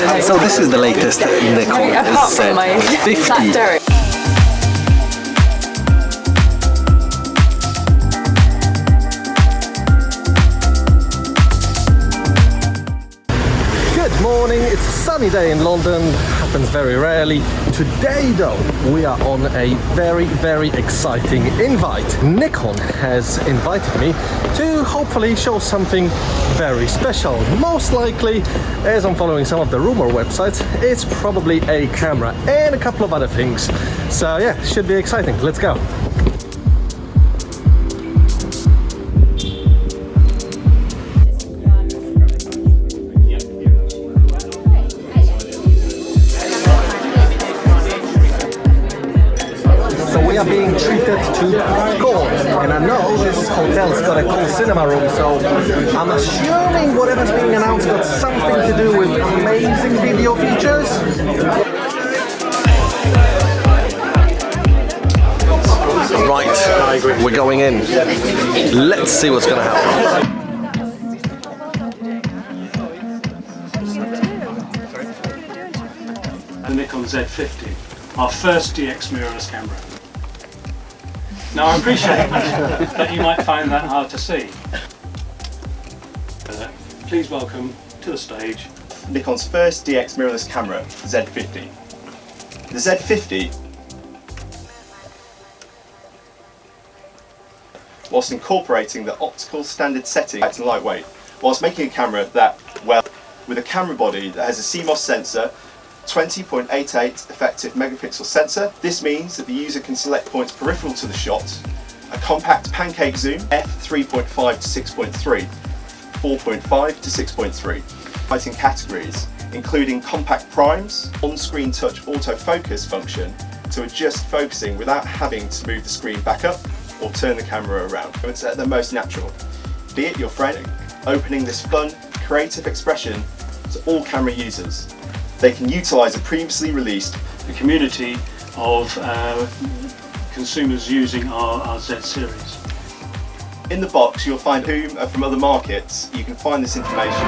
So this is the latest Nikon Z50. Good morning, it's a sunny day in London, happens very rarely. Today though, we are on a very exciting invite. Nikon has invited me to hopefully show something very special. Most likely, as I'm following some of the rumor websites, it's probably a camera and a couple of other things. So yeah, should be exciting, let's go. Being treated to popcorn, and I know this hotel's got a cool cinema room, so I'm assuming whatever's being announced got something to do with amazing video features. Right, we're going in. Let's see what's going to happen. The Nikon Z50, our first DX mirrorless camera. Now I appreciate that you might find that hard to see. Please welcome to the stage Nikon's first DX mirrorless camera, Z50. The Z50, whilst incorporating the optical standard setting and lightweight, whilst making a camera that, well, with a camera body that has a CMOS sensor, 20.88 effective megapixel sensor. This means that the user can select points peripheral to the shot, a compact pancake zoom, f3.5 to 6.3, 4.5 to 6.3, lighting categories, including compact primes, on-screen touch autofocus function to adjust focusing without having to move the screen back up or turn the camera around. It's at the most natural. Be it your friend, opening this fun, creative expression to all camera users. They can utilise a previously released community of consumers using our Z series. In the box you'll find whom are from other markets. You can find this information.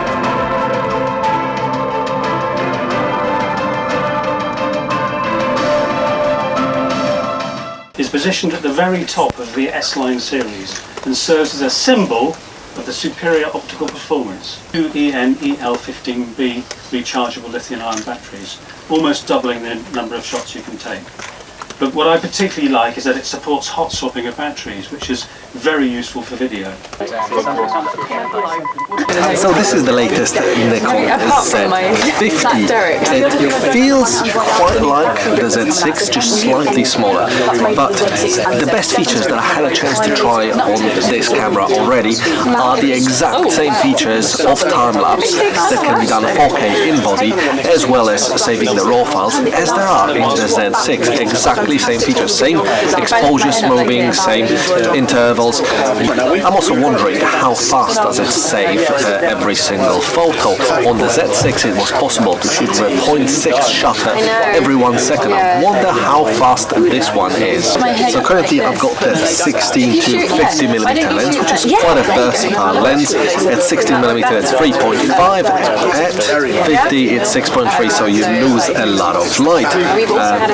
Is positioned at the very top of the S-Line series and serves as a symbol of the superior optical performance. Two MB-N10 rechargeable lithium-ion batteries, almost doubling the number of shots you can take. But what I particularly like is that it supports hot swapping of batteries, which is very useful for video. So this is the latest Nikon Z50. It feels quite like the Z6, just slightly smaller. But the best features that I had a chance to try on this camera already are the exact same features of time-lapse that can be done 4K in body, as well as saving the raw files, as there are in the Z6. Exactly same features, same exposures moving, same intervals. I'm also wondering how fast does it save every single photo. On the Z6 it was possible to shoot with a 0.6 shutter every 1 second. I wonder how fast this one is. So currently I've got the 16 to 50mm lens, which is quite a versatile lens. At 16mm it's 3.5, at 50 it's 6.3, so you lose a lot of light.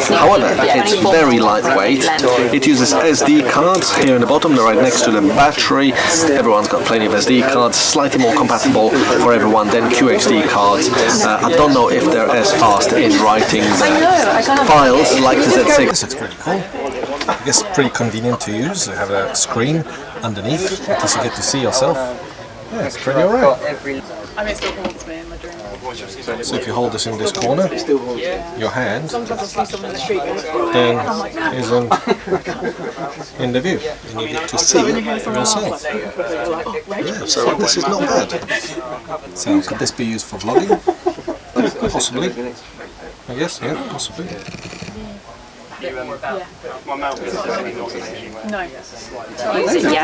However, it's very lightweight. It uses SD cards here in the bottom, they're right next to the battery. Everyone's got plenty of SD cards, slightly more compatible for everyone than QHD cards. I don't know if they're as fast in writing the files like the Z6. This looks pretty cool. I guess pretty convenient to use. I have a screen underneath, in case you get to see yourself. Yeah, it's pretty alright. I mean, it still haunts me in my dreams. So if you hold this in this corner, your hand then isn't in the view, and you get to see yourself. Yeah, so this is not bad. So could this be used for vlogging? Possibly. I guess, yeah, possibly. No.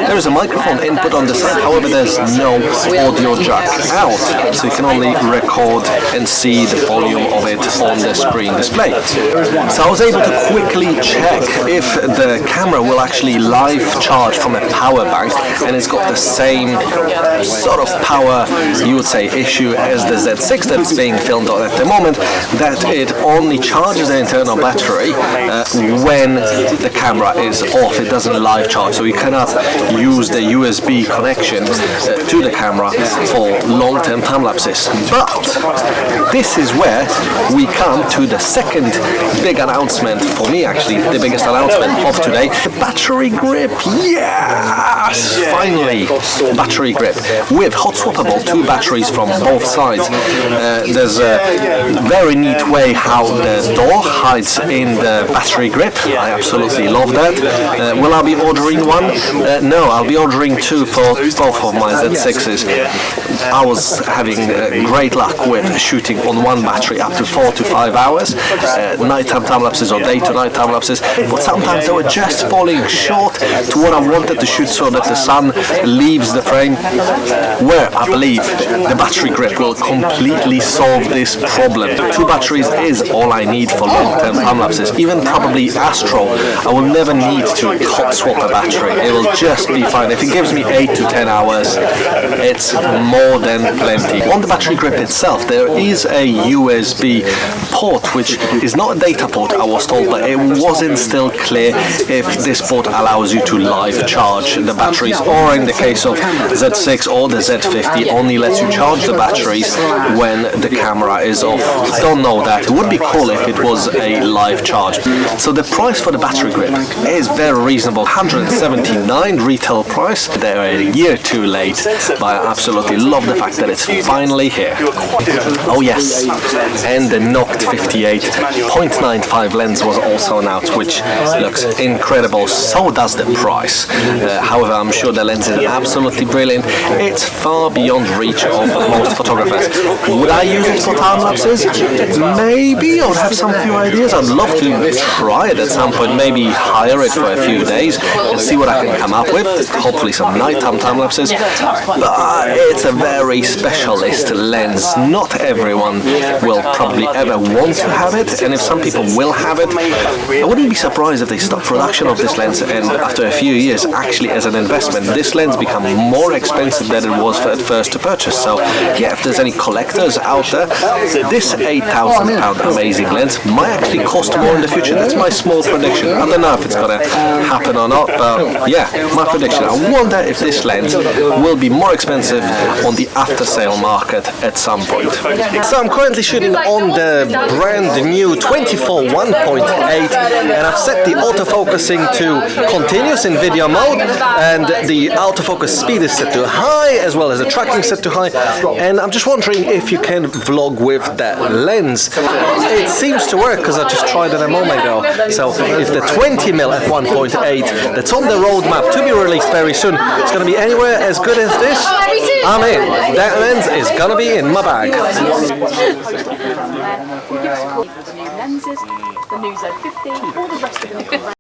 There is a microphone input on the side, however there's no audio jack out, so you can only record and see the volume of it on the screen display. So I was able to quickly check if the camera will actually live charge from a power bank, and it's got the same sort of power, you would say, issue as the Z6 that's being filmed on at the moment, that it only charges the internal battery when the camera is off. It doesn't live charge, so you cannot use the USB connection to the camera for long-term time lapses. But this is where we come to the second big announcement, for me actually the biggest announcement of today: the battery grip. Yes, finally, battery grip with hot swappable 2 batteries from both sides. There's a very neat way how the door hides in the battery grip. I absolutely love that. Will I be ordering one? No, I'll be ordering 2 for both of my Z6s. I was having great luck with shooting on one battery up to 4 to 5 hours, nighttime time lapses or day to night time lapses, but sometimes they were just falling short to what I wanted to shoot so that the sun leaves the frame, where I believe the battery grip will completely solve this problem. 2 batteries is all I need for long-term time lapses. Even probably Astro, I will never need to hot swap a battery. It will just be fine. If it gives me 8 to 10 hours, it's more than plenty. On the battery grip itself, there is a USB port, which is not a data port, I was told, but it wasn't still clear if this port allows you to live charge the batteries, or in the case of Z6 or the Z50, only lets you charge the batteries when the camera is off. Don't know that. It would be cool if it was a live charge. So the price for the battery grip is very reasonable, $179 retail price. They're a year too late, but I absolutely love the fact that it's finally here. Oh yes, and the Noct 58.95 lens was also announced, which looks incredible. So does the price. However, I'm sure the lens is absolutely brilliant. It's far beyond reach of most photographers. Would I use it for time lapses? Maybe. I would have some few ideas. I'd love to try it at some point. Maybe hire it for a few days and see what I can come up with. Hopefully some nighttime time lapses. But it's a very specialist lens. Not everyone will probably ever want to have it, and if some people will have it, I wouldn't be surprised if they stop production of this lens, and after a few years, actually as an investment, this lens become more expensive than it was at first to purchase. So yeah, if there's any collectors out there, this £8,000 amazing lens might actually cost more in the future. That's my small prediction. I don't know if it's gonna happen or not, but yeah, my prediction. I wonder if this lens will be more expensive on the after-sale market at some point. So I'm currently shooting on the brand new 24 1.8, and I've set the autofocusing to continuous in video mode, and the autofocus speed is set to high, as well as the tracking set to high, and I'm just wondering if you can vlog with that lens. It seems to work, because I just tried it a moment ago. So if the 20mm f1.8 that's on the roadmap to be released very soon is going to be anywhere as good as this, I'm in. That lens is going to be in my bag. The new lenses, the new Z50, all the rest of them.